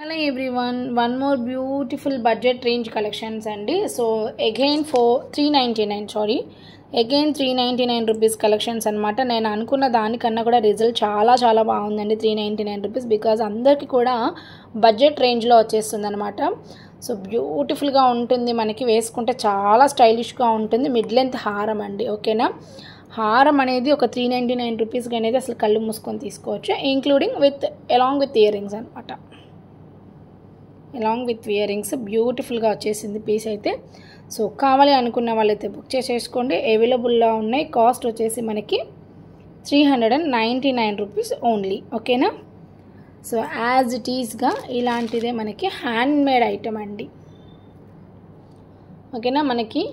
Hello everyone, one more beautiful budget range collections andi. So again for 399 again 399 rupees collections anamata. Nenu anukunna danikanna kuda result చాలా బాగుందండి 399 rupees because అందరికి కూడా budget range లో వచ్చేస్తుంది అన్నమాట. So beautiful గా ఉంటుంది, మనకి వేసుకుంటే చాలా స్టైలిష్ గా ఉంటుంది. మిడ్ లెంత్ హారం అండి, ఓకేనా. హారం అనేది ఒక 399 రూపీస్ కి అనేది అసలు కళ్ళు మూసుకొని తీసుకోవచ్చు, including with along with ear rings అన్నమాట. అలాంగ్ విత్ ఇయర్ రింగ్స్ బ్యూటిఫుల్గా వచ్చేసింది పీస్ అయితే. సో కావాలి అనుకున్న వాళ్ళైతే బుక్ చేసేసుకోండి, అవైలబుల్లో ఉన్నాయి. కాస్ట్ వచ్చేసి మనకి 399 రూపీస్ ఓన్లీ, ఓకేనా. సో యాజ్ ఇట్ ఈస్గా ఇలాంటిదే మనకి హ్యాండ్మేడ్ ఐటమ్ అండి, ఓకేనా. మనకి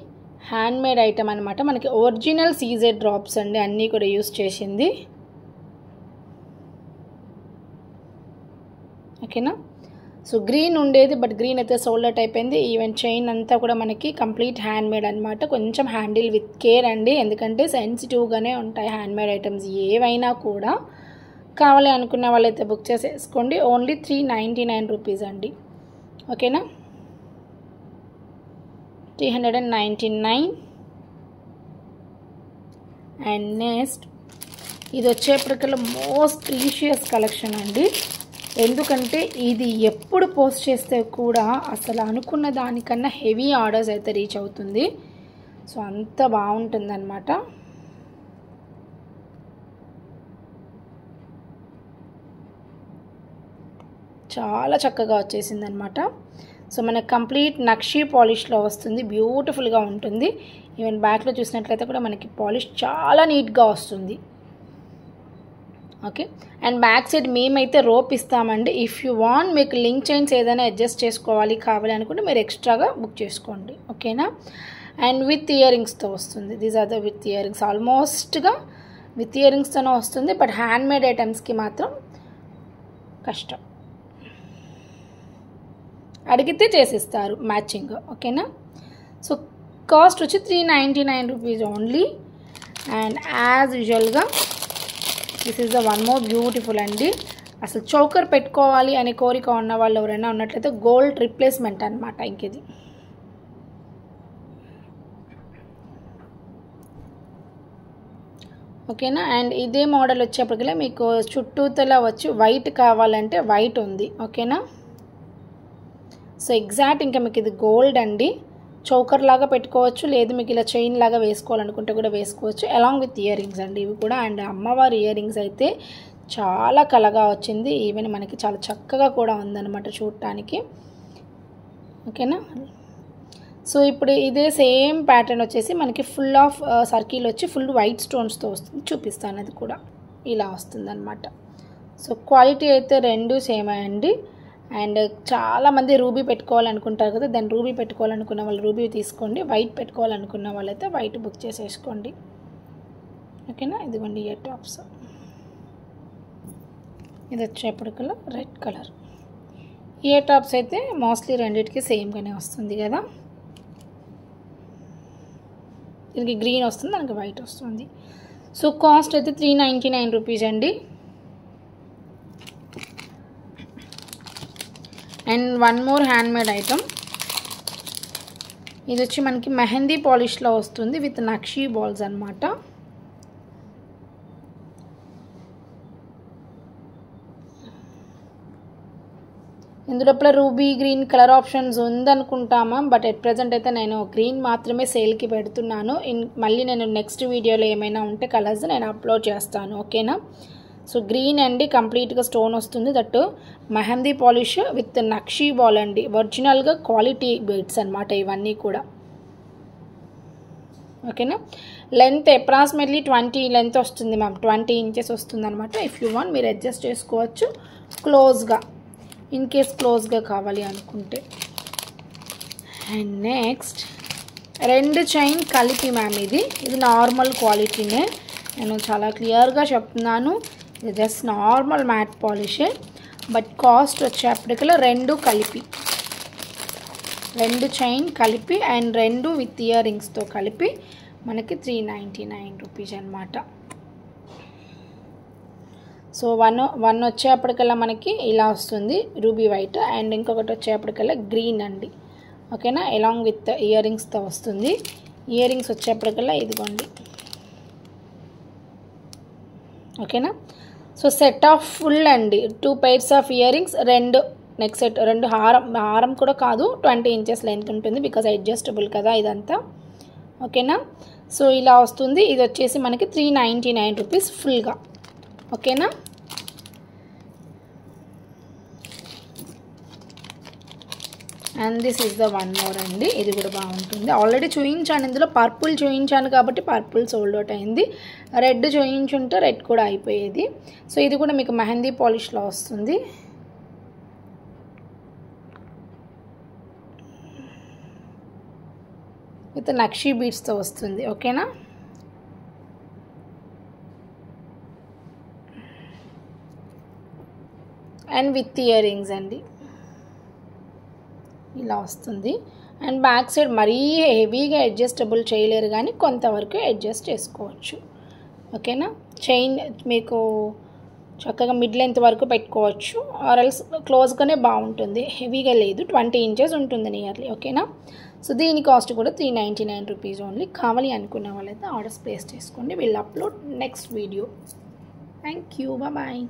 హ్యాండ్మేడ్ ఐటమ్ అనమాట. మనకి ఒరిజినల్ సీజెడ్ డ్రాప్స్ అండి, అన్నీ కూడా యూస్ చేసింది, ఓకేనా. సో గ్రీన్ ఉండేది, బట్ గ్రీన్ అయితే సోల్డ్ అవుట్ అయిపోయింది. ఈవెన్ చైన్ అంతా కూడా మనకి కంప్లీట్ హ్యాండ్మేడ్ అనమాట. కొంచెం హ్యాండిల్ విత్ కేర్ అండి, ఎందుకంటే సెన్సిటివ్గానే ఉంటాయి హ్యాండ్మేడ్ ఐటమ్స్ ఏవైనా కూడా. కావాలి అనుకున్న వాళ్ళైతే బుక్ చేసేసుకోండి. ఓన్లీ 399 రూపీస్ అండి, ఓకేనా. 399. అండ్ నెక్స్ట్ ఇది వచ్చేప్పటికల్లా మోస్ట్ ప్రీషియస్ కలెక్షన్ అండి, ఎందుకంటే ఇది ఎప్పుడు పోస్ట్ చేస్తే కూడా అసలు అనుకున్న దానికన్నా హెవీ ఆర్డర్స్ అయితే రీచ్ అవుతుంది. సో అంత బాగుంటుంది అన్నమాట. చాలా చక్కగా వచ్చేసింది అనమాట. సో మనకు కంప్లీట్ నక్షీ పాలిష్లో వస్తుంది, బ్యూటిఫుల్గా ఉంటుంది. ఈవెన్ బ్యాక్లో చూసినట్లయితే కూడా మనకి పాలిష్ చాలా నీట్గా వస్తుంది, ఓకే. అండ్ బ్యాక్ సైడ్ మేమైతే రోప్ ఇస్తామండి. ఇఫ్ యూ వాంట్ మీకు లింక్ చైన్స్ ఏదైనా అడ్జస్ట్ చేసుకోవాలి కావాలి అనుకుంటే మీరు ఎక్స్ట్రాగా బుక్ చేసుకోండి, ఓకేనా. అండ్ విత్ ఇయర్ రింగ్స్తో వస్తుంది. These are the with ear rings, ఆల్మోస్ట్గా విత్ ఇయర్ రింగ్స్తోనే వస్తుంది. బట్ హ్యాండ్మేడ్ ఐటమ్స్కి మాత్రం కష్టం, అడిగితే చేసిస్తారు మ్యాచింగ్, ఓకేనా. సో కాస్ట్ వచ్చి 399 రూపీస్ ఓన్లీ. అండ్ యాజ్ యూజువల్గా this is the one more beautiful అండి. అసలు చౌకర్ పెట్టుకోవాలి అనే కోరిక ఉన్న వాళ్ళు ఎవరైనా ఉన్నట్లయితే గోల్డ్ రిప్లేస్మెంట్ అనమాట ఇంకిది, ఓకేనా. అండ్ ఇదే మోడల్ వచ్చేప్పటికీ మీకు చుట్టూతల వచ్చి వైట్ కావాలంటే వైట్ ఉంది, ఓకేనా. సో ఎగ్జాక్ట్ ఇంకా మీకు ఇది గోల్డ్ అండి, చౌకర్ లాగా పెట్టుకోవచ్చు, లేదు మీకు ఇలా చైన్ లాగా వేసుకోవాలనుకుంటే కూడా వేసుకోవచ్చు, అలాంగ్ విత్ ఇయర్ రింగ్స్ అండి ఇవి కూడా. అండ్ అమ్మవారి ఇయర్ రింగ్స్ అయితే చాలా కలగా వచ్చింది, ఈవెన్ మనకి చాలా చక్కగా కూడా ఉందన్నమాట చూడటానికి, ఓకేనా. సో ఇప్పుడు ఇదే సేమ్ ప్యాటర్న్ వచ్చేసి మనకి ఫుల్ ఆఫ్ సర్కిల్ వచ్చి ఫుల్ వైట్ స్టోన్స్తో వస్తుంది, చూపిస్తాను. అది కూడా ఇలా వస్తుంది అనమాట. సో క్వాలిటీ అయితే రెండు సేమ్ అండి. అండ్ చాలామంది రూబీ పెట్టుకోవాలనుకుంటారు కదా, దాన్ని రూబీ పెట్టుకోవాలనుకున్న వాళ్ళు రూబీ తీసుకోండి, వైట్ పెట్టుకోవాలనుకున్న వాళ్ళైతే వైట్ బుక్ చేసేసుకోండి, ఓకేనా. ఇదిగోండి ఇయర్ టాప్స్, ఇది వచ్చేప్పటికల్లా రెడ్ కలర్ ఇయర్ టాప్స్ అయితే మోస్ట్లీ రెండింటికి సేమ్గానే వస్తుంది కదా. దీనికి గ్రీన్ వస్తుంది, దానికి వైట్ వస్తుంది. సో కాస్ట్ అయితే 399 రూపీస్ అండి. And one more handmade item, ఇది వచ్చి మనకి మెహందీ పాలిష్లో వస్తుంది విత్ నక్షీ బాల్స్ అనమాట. ఇందులో రూబీ గ్రీన్ కలర్ ఆప్షన్స్ ఉందనుకుంటామా, బట్ ఎట్ ప్రజెంట్ అయితే నేను గ్రీన్ మాత్రమే సేల్కి పెడుతున్నాను. మళ్ళీ నేను నెక్స్ట్ వీడియోలో ఏమైనా ఉంటే కలర్స్ నేను అప్లోడ్ చేస్తాను, ఓకేనా. సో గ్రీన్ అండి, కంప్లీట్గా స్టోన్ వస్తుంది, దట్ మెహందీ పాలిష్ విత్ నక్షీ బాల్ అండి, ఒరిజినల్గా క్వాలిటీ బీడ్స్ అనమాట ఇవన్నీ కూడా, ఓకేనా. లెంత్ అప్రాక్సిమేట్లీ 20 లెంత్ వస్తుంది మ్యామ్, 20 ఇంచెస్ వస్తుంది అనమాట. ఇఫ్ యూ వాంట్ మీరు అడ్జస్ట్ చేసుకోవచ్చు క్లోజ్గా, ఇన్ కేస్ క్లోజ్గా కావాలి అనుకుంటే. అండ్ నెక్స్ట్ రెండు చైన్ కలిపి మ్యామ్, ఇది నార్మల్ క్వాలిటీనే, నేను చాలా క్లియర్గా చెప్తున్నాను. ఇది జస్ట్ నార్మల్ మ్యాట్ పాలిషే, బట్ కాస్ట్ వచ్చేప్పటికల్లా రెండు కలిపి, రెండు చైన్ కలిపి అండ్ రెండు విత్ ఇయర్ రింగ్స్తో కలిపి మనకి 399 రూపీస్ అనమాట. సో వన్ వచ్చేప్పటికల్లా మనకి ఇలా వస్తుంది రూబీ వైట్, అండ్ ఇంకొకటి వచ్చేప్పటికల్లా గ్రీన్ అండి. ఓకేనా, అలాంగ్ విత్ ఇయర్ రింగ్స్తో వస్తుంది. ఇయర్ రింగ్స్ వచ్చేప్పటికల్లా ఇదిగోండి. ఓకేనా, సో సెట్ ఆఫ్ ఫుల్ అండి. 2 pairs of ear rings, 2 neck set, 2 హారం కూడా కాదు, 20 inches లెంత్ ఉంటుంది బికాజ్ అడ్జస్టబుల్ కదా ఇదంతా. ఓకేనా, సో ఇలా వస్తుంది. ఇది వచ్చేసి మనకి 399 రూపీస్ ఫుల్గా. ఓకేనా, and this is the one more అండి. ఇది కూడా బాగుంటుంది. ఆల్రెడీ చూపించాను, ఇందులో పర్పుల్ చూపించాను కాబట్టి పర్పుల్ సోల్డ్ అవుట్ అయింది. రెడ్ చూపించుంటే రెడ్ కూడా అయిపోయేది. సో ఇది కూడా మీకు మెహందీ పాలిష్లో వస్తుంది. విత్ నక్షీ బీడ్స్తో వస్తుంది. ఓకేనా, అండ్ విత్ ఇయర్ రింగ్స్ అండి ఇలా వస్తుంది. అండ్ బ్యాక్ సైడ్ మరీ హెవీగా అడ్జస్టబుల్ చేయలేరు కానీ కొంతవరకు అడ్జస్ట్ చేసుకోవచ్చు. ఓకేనా, చైన్ మీకు చక్కగా మిడ్ లెంత్ వరకు పెట్టుకోవచ్చు, ఆర్ఎల్స్ క్లోజ్గానే బాగుంటుంది, హెవీగా లేదు. 20 inches ఉంటుంది నియర్లీ. ఓకేనా, సో దీని కాస్ట్ కూడా 399 రూపీస్ ఓన్లీ. కావాలి అనుకున్న వాళ్ళైతే ఆర్డర్స్ ప్లేస్ చేసుకోండి. Will upload next video. Thank you, bye.